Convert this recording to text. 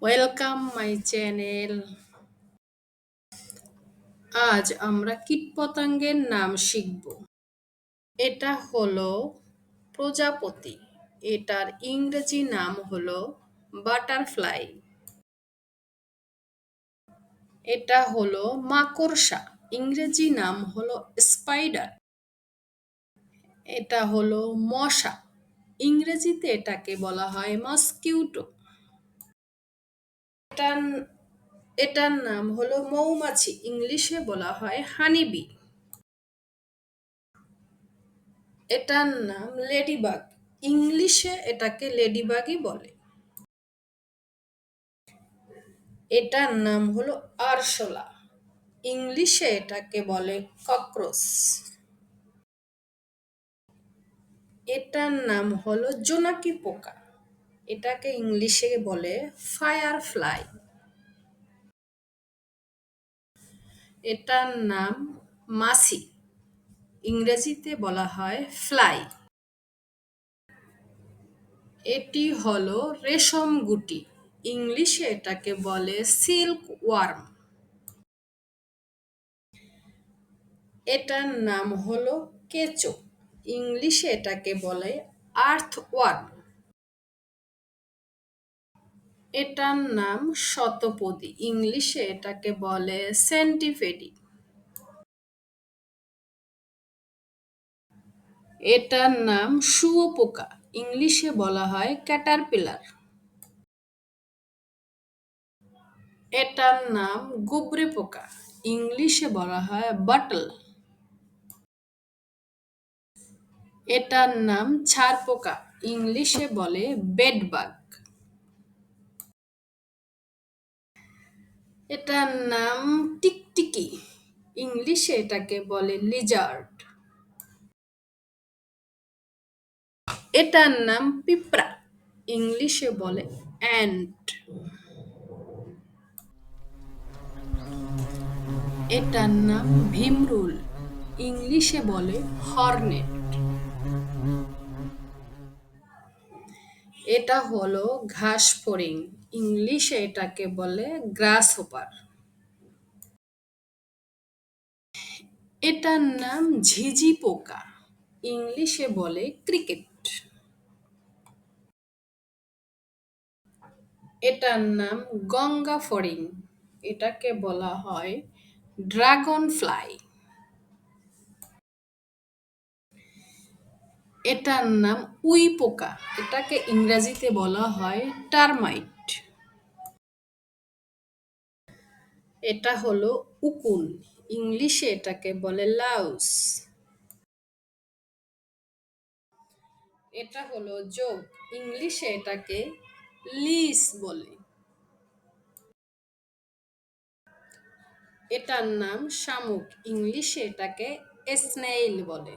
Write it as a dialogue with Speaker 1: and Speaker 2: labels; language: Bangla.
Speaker 1: Welcome my channel. আজ আমরা কীটপতঙ্গের নাম শিখব। এটা হলো প্রজাপতি। এটার ইংরেজি নাম হলো বাটারফ্লাই। এটা হলো মাকড়সা। ইংরেজি নাম হলো স্পাইডার। এটা হলো মশা। ইংরেজিতে এটাকে বলা হয় মসকিউটো। এটার এটার নাম হলো মৌমাছি। ইংলিশে বলা হয় হানিবি। এটার নাম লেডিবাগ। ইংলিশে এটাকে লেডিবাগই বলে। এটার নাম হলো আরশোলা। ইংলিশে এটাকে বলে ককরোচ। এটার নাম হলো জোনাকি পোকা। এটাকে ইংলিশে বলে ফায়ার ফ্লাই। এটার নাম মাছি। ইংরেজিতে বলা হয় ফ্লাই। এটি হলো রেশম গুটি। ইংলিশে এটাকে বলে সিল্ক ওয়ার্ম। এটার নাম হলো কেঁচো। ইংলিশে এটাকে বলে আর্থওয়ার্ম। এটার নাম শতপদী। ইংলিশে এটাকে বলে সেন্টিপেডি। এটার নাম শুঁয়োপোকা। ইংলিশে বলা হয় ক্যাটারপিলার। এটার নাম গুবরে পোকা। ইংলিশে বলা হয় বাটল। এটার নাম ছারপোকা। ইংলিশে বলে বেডবাগ। এটার নাম টিকটিকি। ইংলিশে এটাকে বলে লিজার্ড। এটার নাম পিঁপড়া। ইংলিশে বলে অ্যান্ট। এটার নাম ভিমরুল। ইংলিশে বলে হর্নেট। এটা হলো ঘাস ফড়িং। ইংলিশে এটাকে বলে গ্রাস হোপার। এটার নাম ঝিঝি পোকা। ইংলিশে বলে ক্রিকেট। এটার নাম গঙ্গা ফড়িং। এটাকে বলা হয় ড্রাগন ফ্লাই। এটার নাম উই পোকা। এটাকে ইংরেজিতে বলা হয় টারমাইট। এটা হলো উকুন। ইংলিশে এটাকে বলে লাউস। এটা হলো জোক। ইংলিশে এটাকে লিস বলে। এটার নাম শামুক। ইংলিশে এটাকে স্নেইল বলে।